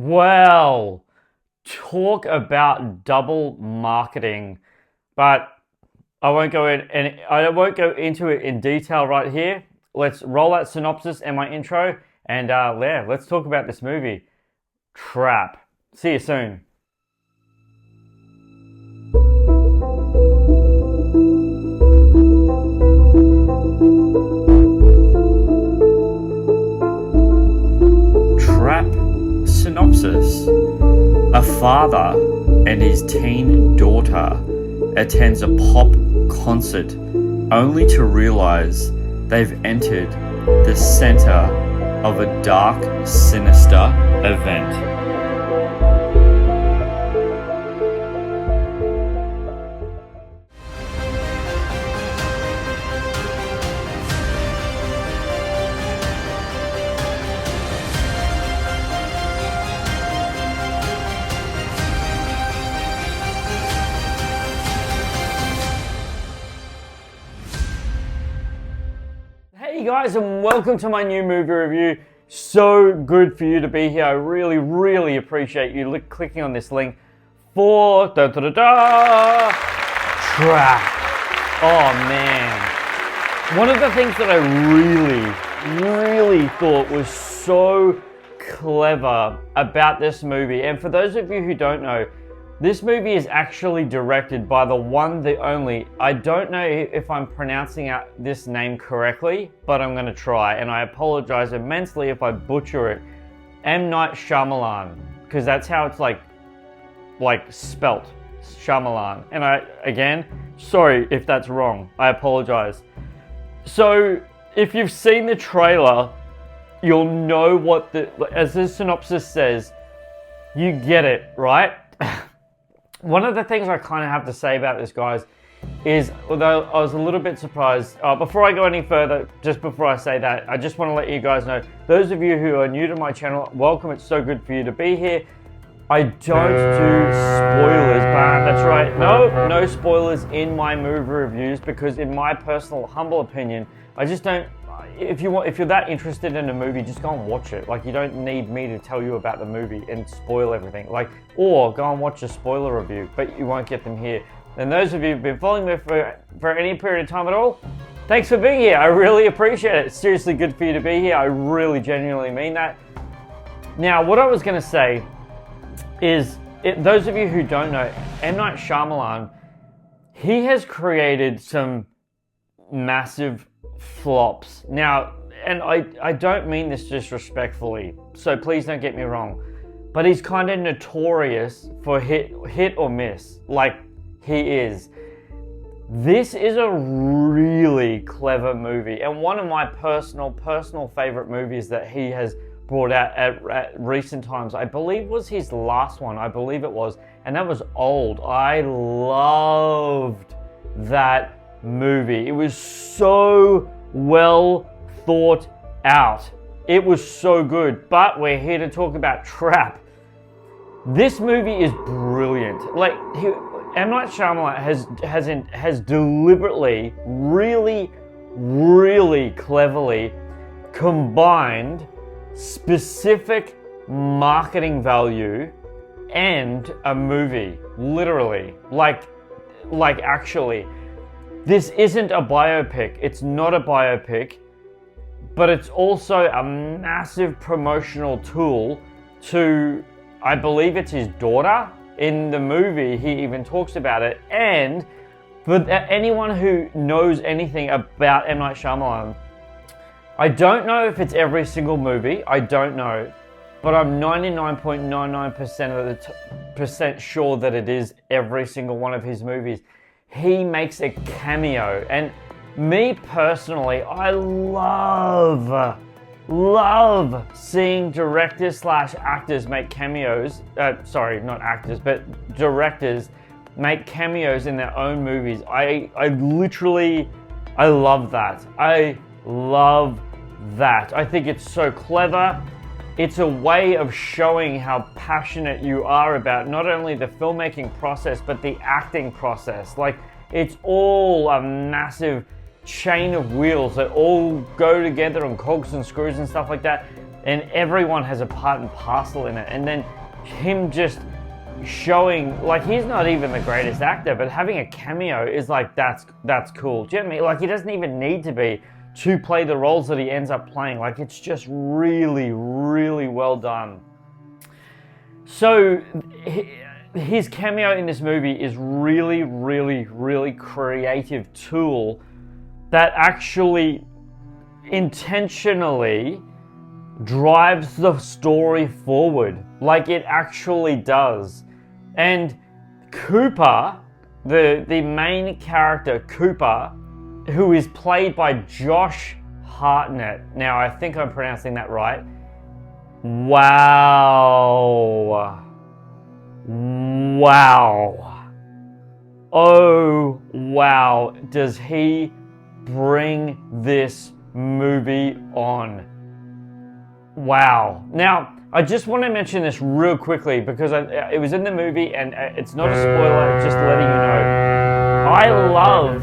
Well, talk about double marketing, but I won't go into it in detail right here. Let's roll that synopsis and my intro, and yeah, let's talk about this movie, Trap. See you soon. Trap synopsis. A father and his teen daughter attends a pop concert only to realize they've entered the center of a dark, sinister event. Hey guys, and welcome to my new movie review. So good for you to be here. I really appreciate you clicking on this link for Trap. Oh man. One of the things that I really thought was so clever about this movie, and for those of you who don't know, this movie is actually directed by the one, the only, I don't know if I'm pronouncing out this name correctly, but I'm going to try, and I apologize immensely if I butcher it, M. Night Shyamalan, because that's how it's like spelt, Shyamalan. And again, sorry if that's wrong, I apologize. So, if you've seen the trailer, you'll know what as the synopsis says, you get it, right? One of the things I kind of have to say about this, guys, is, although I was a little bit surprised, before I go any further, just before I say that, I just want to let you guys know, those of you who are new to my channel, welcome, it's so good for you to be here. I don't do spoilers, but that's right, no spoilers in my movie reviews, because in my personal, humble opinion, I just don't, if you're that interested in a movie, just go and watch it. Like, you don't need me to tell you about the movie and spoil everything. Or go and watch a spoiler review, but you won't get them here. And those of you who've been following me for any period of time at all, thanks for being here. I really appreciate it. It's seriously good for you to be here. I really genuinely mean that. Now, what I was going to say is, those of you who don't know, M. Night Shyamalan, he has created some massive flops. Now, and I don't mean this disrespectfully, so please don't get me wrong, but he's kind of notorious for hit or miss, like he is. This is a really clever movie, and one of my personal favorite movies that he has brought out at recent times, I believe was his last one, I believe it was, and that was Old. I loved that movie. It was so well thought out. It was so good. But we're here to talk about Trap. This movie is brilliant. M. Night Shyamalan has deliberately, really cleverly combined specific marketing value and a movie. Literally. Like actually. This isn't a biopic. It's not a biopic, but it's also a massive promotional tool to, I believe it's his daughter. In the movie, he even talks about it. And for anyone who knows anything about M. Night Shyamalan, I don't know if it's every single movie. I don't know. But I'm 99.99% sure that it is every single one of his movies. He makes a cameo, and me personally, I love seeing directors / actors make cameos. Sorry, not actors, but directors make cameos in their own movies. I love that. I love that. I think it's so clever. It's a way of showing how passionate you are about not only the filmmaking process, but the acting process. Like, it's all a massive chain of wheels that all go together on cogs and screws and stuff like that. and everyone has a part and parcel in it. And then him just showing, like, he's not even the greatest actor, but having a cameo is like, that's cool. Do you know what I mean? Like, he doesn't even need to be to play the roles that he ends up playing. Like, it's just really, really well done. So his cameo in this movie is really, really, really creative tool that actually intentionally drives the story forward. Like, it actually does. And Cooper, the main character, Cooper, who is played by Josh Hartnett. Now, I think I'm pronouncing that right. Wow. Wow. Oh, wow. Does he bring this movie on? Wow. Now, I just want to mention this real quickly because it was in the movie and it's not a spoiler, just letting you know. I love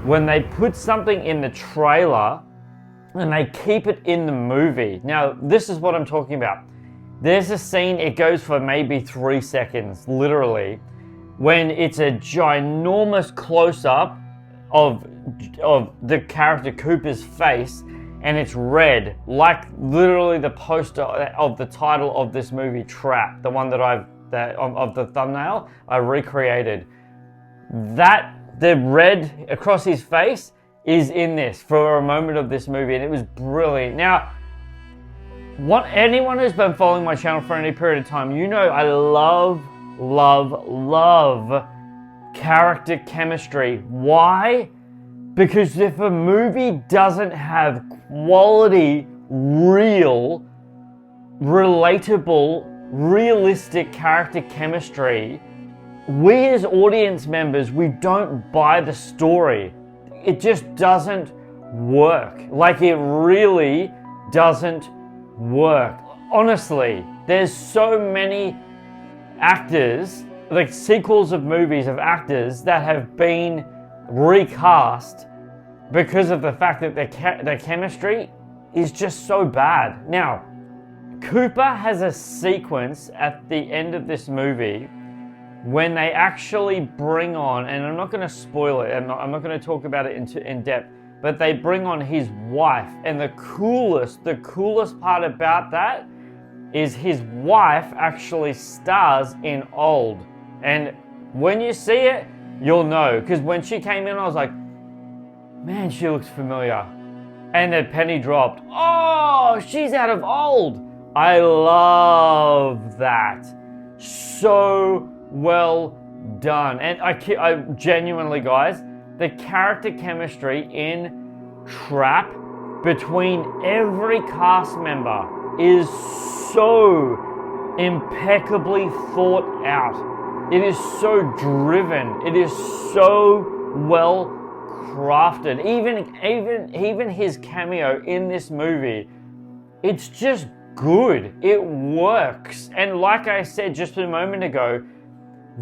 when they put something in the trailer and they keep it in the movie. Now, this is what I'm talking about. There's a scene, it goes for maybe 3 seconds, literally, when it's a ginormous close-up of the character Cooper's face, and it's red, like literally the poster of the title of this movie, Trap, the one that of the thumbnail, I recreated. The red across his face is in this for a moment of this movie, and it was brilliant. Now, anyone who's been following my channel for any period of time, you know I love, love, love character chemistry. Why? Because if a movie doesn't have quality, real, relatable, realistic character chemistry, we as audience members, we don't buy the story. It just doesn't work. Like, it really doesn't work. Honestly, there's so many actors, like sequels of movies of actors that have been recast because of the fact that their chemistry is just so bad. Now, Cooper has a sequence at the end of this movie when they actually bring on, and I'm not going to spoil it, I'm not going to talk about it in depth, but they bring on his wife, and the coolest part about that is his wife actually stars in Old. And when you see it, you'll know, because when she came in, I was like, man, she looks familiar. And then penny dropped. Oh, she's out of Old. I love that. So well done. And I genuinely, guys, the character chemistry in Trap between every cast member is so impeccably thought out. It is so driven. It is so well crafted. Even his cameo in this movie, it's just good. It works. And like I said just a moment ago,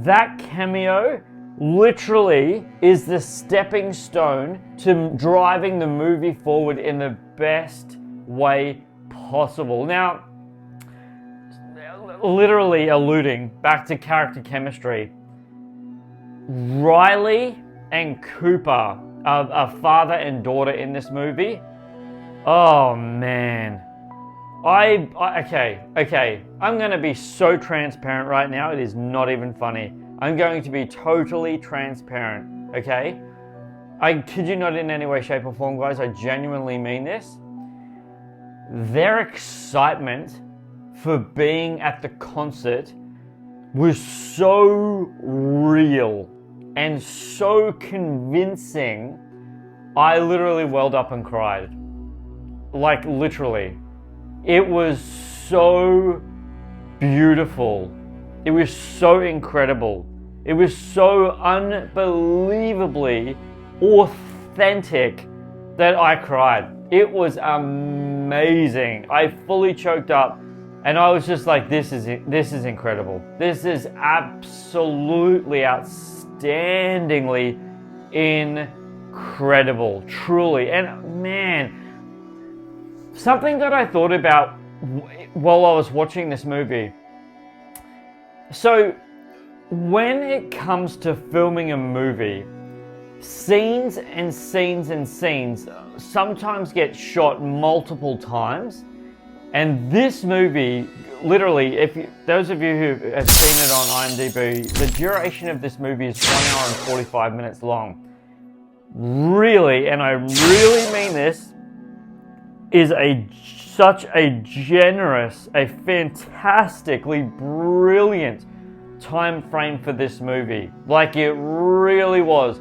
that cameo literally is the stepping stone to driving the movie forward in the best way possible. Now, literally alluding back to character chemistry, Riley and Cooper are father and daughter in this movie. Oh man. Okay. I'm going to be so transparent right now, it is not even funny. I'm going to be totally transparent, okay? I kid you not in any way, shape, or form, guys. I genuinely mean this. Their excitement for being at the concert was so real and so convincing. I literally welled up and cried. Like, literally. It was so beautiful. It was so incredible. It was so unbelievably authentic that I cried. It was amazing. I fully choked up and I was just like, this is incredible. This is absolutely outstandingly incredible, truly. And man, something that I thought about while I was watching this movie. So when it comes to filming a movie, scenes and scenes and scenes sometimes get shot multiple times. And this movie, literally, those of you who have seen it on IMDb, the duration of this movie is 1 hour and 45 minutes long. Really, and I really mean this, is such a generous, a fantastically brilliant time frame for this movie. Like, it really was.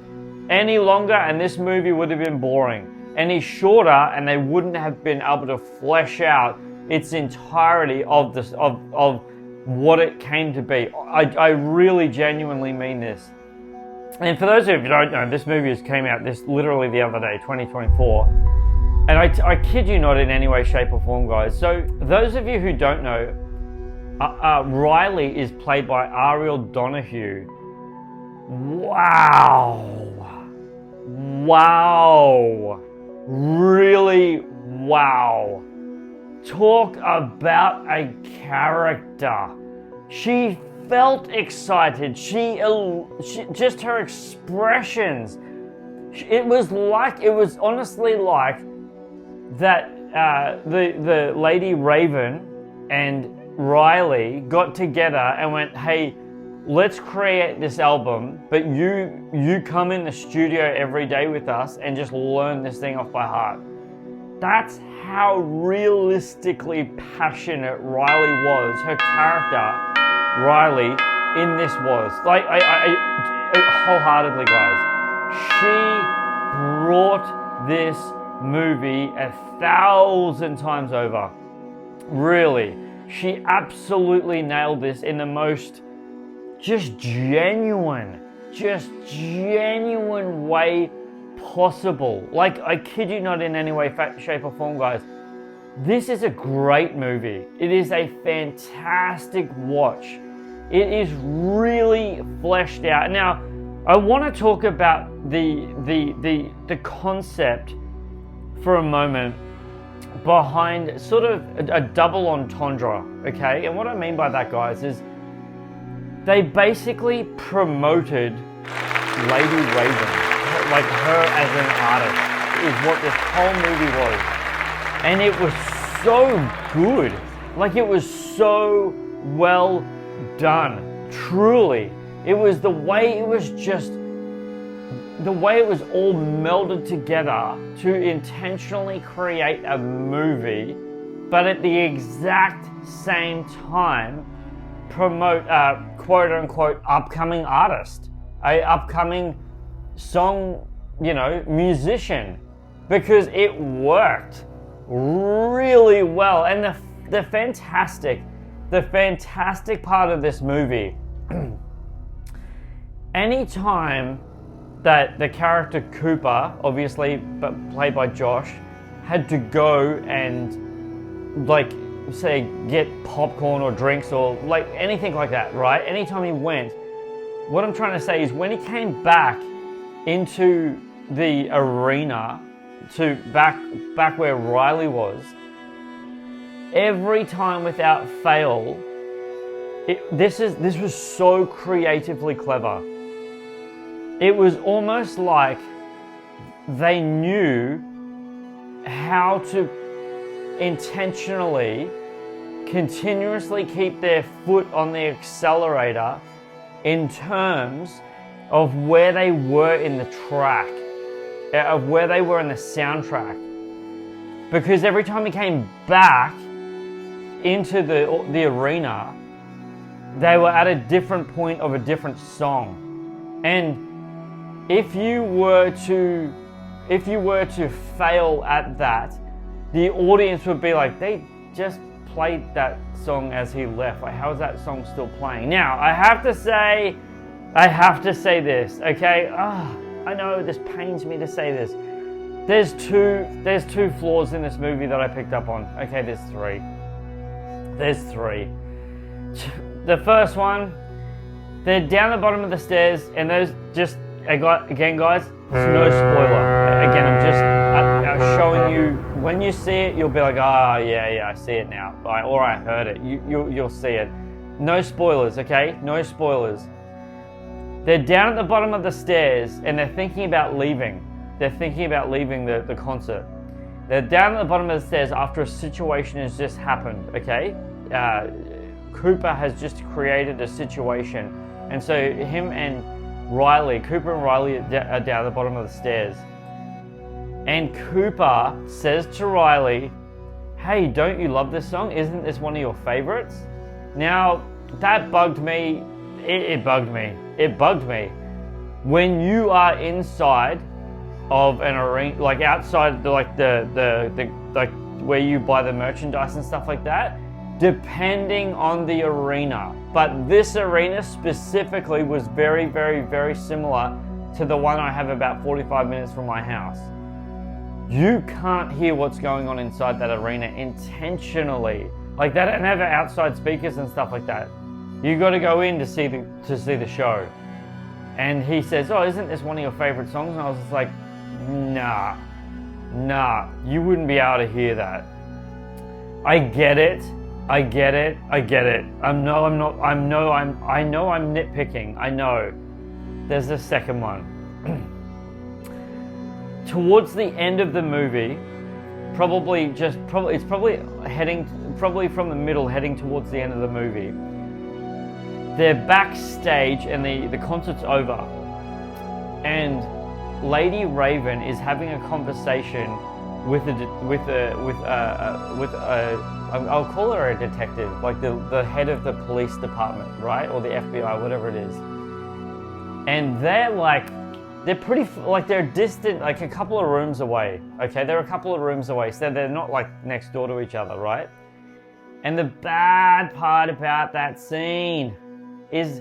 Any longer and this movie would have been boring. Any shorter and they wouldn't have been able to flesh out its entirety of what it came to be. I really genuinely mean this. And for those of you who don't know, this movie came out literally the other day, 2024. And I kid you not in any way, shape or form, guys. So those of you who don't know, Riley is played by Ariel Donahue. Wow. Really, wow. Talk about a character. She felt excited. She just her expressions. It was honestly like that. The lady Raven and Riley got together and went, "Hey, let's create this album, but you come in the studio every day with us and just learn this thing off by heart." That's how realistically passionate Riley was. Her character, Riley, in this was. Like, I wholeheartedly, guys, she brought this movie 1,000 times over. Really. She absolutely nailed this in the most just genuine way possible. Like, I kid you not in any way, shape or form, guys. This is a great movie. It is a fantastic watch. It is really fleshed out. Now, I want to talk about the concept for a moment behind sort of a double entendre, okay? And what I mean by that, guys, is they basically promoted Lady Raven, like her as an artist, is what this whole movie was. And it was so good. Like, it was so well done. Truly. It was the way it was all melded together to intentionally create a movie, but at the exact same time promote quote unquote upcoming artist, a upcoming song, musician, because it worked really well. And the fantastic part of this movie, anytime that the character Cooper, obviously played by Josh, had to go and, like, say, get popcorn or drinks or like anything like that, right? Anytime he went, what I'm trying to say is when he came back into the arena to back where Riley was, every time without fail, this was so creatively clever. It was almost like they knew how to intentionally, continuously keep their foot on the accelerator in terms of where they were in the track, of where they were in the soundtrack. Because every time he came back into the arena, they were at a different point of a different song. And if you were to fail at that, the audience would be like, they just played that song as he left. Like, how is that song still playing? Now, I have to say this, okay? I know this pains me to say this. There's two flaws in this movie that I picked up on. Okay, there's three. The first one, they're down the bottom of the stairs, and those again, guys, it's no spoiler. Again, I'm just showing you When you see it, you'll be like, oh, yeah, I see it now. Or I heard it. You'll see it. No spoilers, okay? No spoilers. They're down at the bottom of the stairs and they're thinking about leaving. They're thinking about leaving the concert. They're down at the bottom of the stairs after a situation has just happened, okay? Cooper has just created a situation. And so Cooper and Riley are down at the bottom of the stairs. And Cooper says to Riley, hey, don't you love this song? Isn't this one of your favorites? Now, that bugged me. It bugged me. It bugged me. When you are inside of an arena, like outside, like like where you buy the merchandise and stuff like that, depending on the arena. But this arena specifically was very, very, very similar to the one I have about 45 minutes from my house. You can't hear what's going on inside that arena intentionally. Like they don't have outside speakers and stuff like that. You got to go in to see the show. And he says, oh, isn't this one of your favorite songs? And I was just like, nah, you wouldn't be able to hear that. I get it. I know I'm nitpicking. I know. There's a second one. Towards the end of the movie, probably from the middle heading towards the end of the movie. They're backstage and the concert's over. And Lady Raven is having a conversation I'll call her a detective, like the head of the police department, right? Or the FBI, whatever it is. And they're distant, like a couple of rooms away, okay? They're a couple of rooms away, so they're not like next door to each other, right? And the bad part about that scene is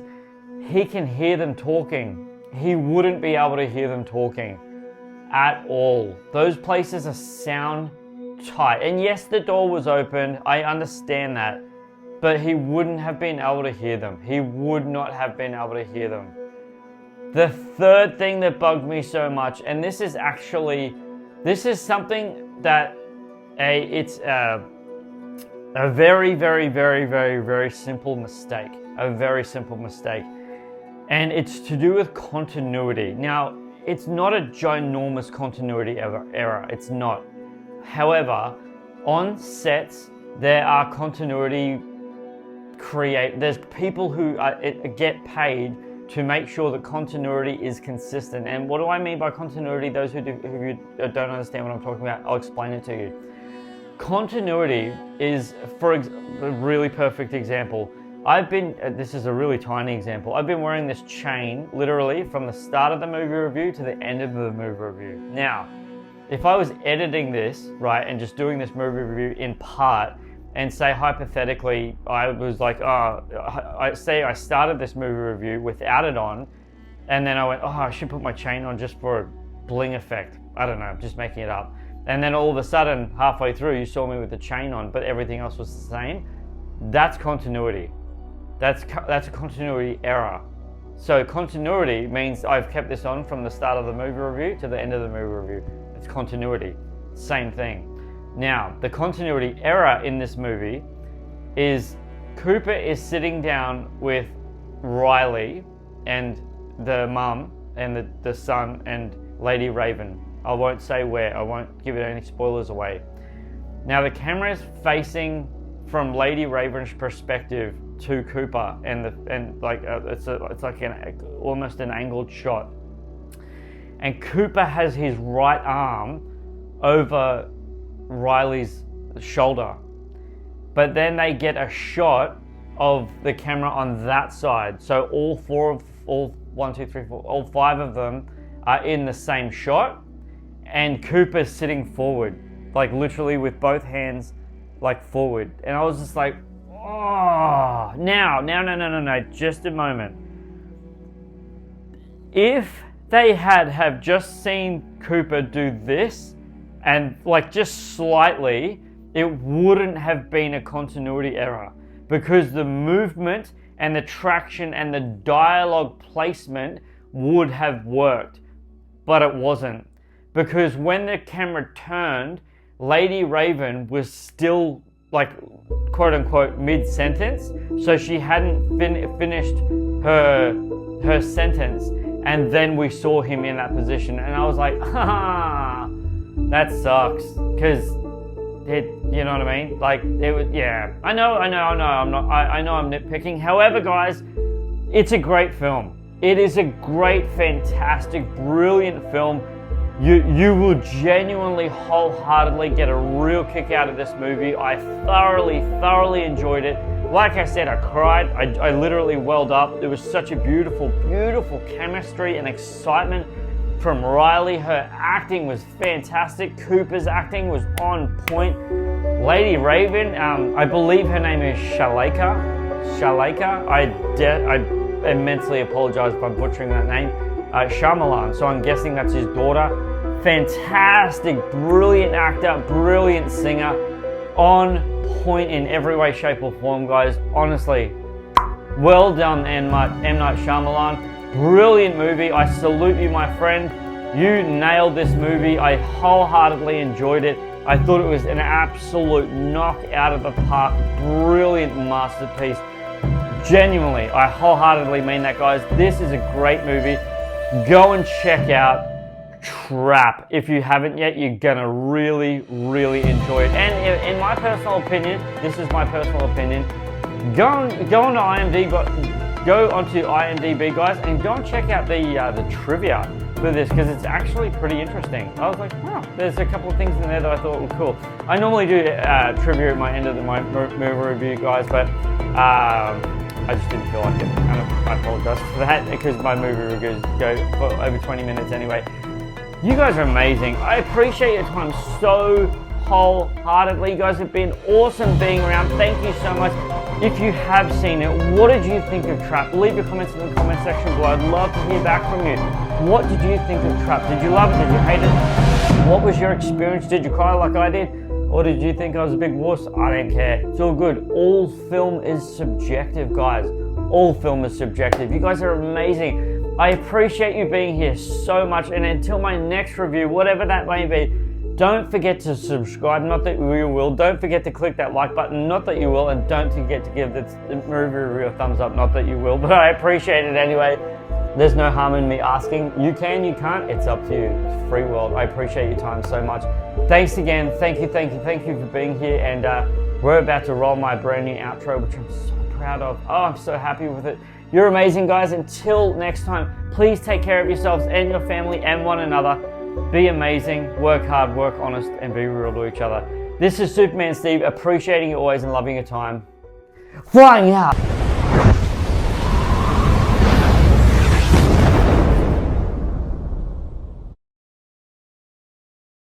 he can hear them talking. He wouldn't be able to hear them talking at all. Those places are sound tight. And yes, the door was open. I understand that. But he wouldn't have been able to hear them. He would not have been able to hear them. The third thing that bugged me so much, and this is something that it's a very, very, very, very, very simple mistake. A very simple mistake. And it's to do with continuity. Now, it's not a ginormous continuity error. It's not. However, on sets, there are there's people who get paid to make sure that continuity is consistent. And what do I mean by continuity? Those who don't understand what I'm talking about, I'll explain it to you. Continuity is, for a really perfect example. This is a really tiny example. I've been wearing this chain literally from the start of the movie review to the end of the movie review. Now, if I was editing this, right, and just doing this movie review in part, and say hypothetically, I was like, I started this movie review without it on, and then I went, I should put my chain on just for a bling effect. I don't know, I'm just making it up. And then all of a sudden, halfway through, you saw me with the chain on, but everything else was the same. That's continuity. That's a continuity error. So continuity means I've kept this on from the start of the movie review to the end of the movie review. It's continuity. Same thing. Now, the continuity error in this movie is Cooper is sitting down with Riley and the mum and the son and Lady Raven. I won't say where. I won't give it any spoilers away. Now, the camera is facing from Lady Raven's perspective to Cooper, it's like almost an angled shot. And Cooper has his right arm over Riley's shoulder, but then they get a shot of the camera on that side, so all five of them are in the same shot, and Cooper's sitting forward, like literally with both hands like forward. And I was just like, oh, no, just a moment. If they have just seen Cooper do this, and like just slightly, it wouldn't have been a continuity error, because the movement and the traction and the dialogue placement would have worked, but it wasn't. Because when the camera turned, Lady Raven was still like quote unquote mid-sentence, so she hadn't finished her sentence, and then we saw him in that position, and I was like, ah, that sucks, because you know what I mean? Like, it was, yeah. I know I'm nitpicking. However, guys, it's a great film. It is a great, fantastic, brilliant film. You will genuinely, wholeheartedly get a real kick out of this movie. I thoroughly enjoyed it. Like I said, I cried. I literally welled up. There was such a beautiful chemistry and excitement from Riley. Her acting was fantastic. Cooper's acting was on point. Lady Raven, I believe her name is Shaleka. I immensely apologize if I'm butchering that name. Shyamalan, so I'm guessing that's his daughter. Fantastic, brilliant actor, brilliant singer, on point in every way, shape or form, guys. Honestly, well done, M. Night Shyamalan. Brilliant movie. I salute you, my friend. You nailed this movie. I wholeheartedly enjoyed it. I thought it was an absolute knock out of the park. Brilliant masterpiece. Genuinely, I wholeheartedly mean that, guys. This is a great movie. Go and check out Trap. If you haven't yet, you're gonna really enjoy it. And in my personal opinion, this is my personal opinion, go onto IMDb, guys, and go and check out the trivia for this, because it's actually pretty interesting. I was like, wow, there's a couple of things in there that I thought were cool. I normally do trivia at my end of my movie review, guys, but I just didn't feel like it, and I apologize for that, because my movie reviews go for over 20 minutes anyway. You guys are amazing. I appreciate your time so wholeheartedly. You guys have been awesome being around. Thank you so much. If you have seen it, what did you think of Trap? Leave your comments in the comment section below. I'd love to hear back from you. What did you think of Trap? Did you love it? Did you hate it? What was your experience? Did you cry like I did? Or did you think I was a big wuss? I don't care. It's all good. All film is subjective, guys. All film is subjective. You guys are amazing. I appreciate you being here so much. And until my next review, whatever that may be, don't forget to subscribe. Not that you will. Don't forget to click that like button. Not that you will. And don't forget to give this movie review a thumbs up. Not that you will. But I appreciate it anyway. There's no harm in me asking. You can, you can't. It's up to you. It's free world. I appreciate your time so much. Thanks again. Thank you for being here. And we're about to roll my brand new outro, which I'm so proud of. Oh, I'm so happy with it. You're amazing, guys. Until next time, please take care of yourselves and your family and one another. Be amazing, work hard, work honest, and be real to each other. This is Superman Steve, appreciating you always and loving your time. Flying out.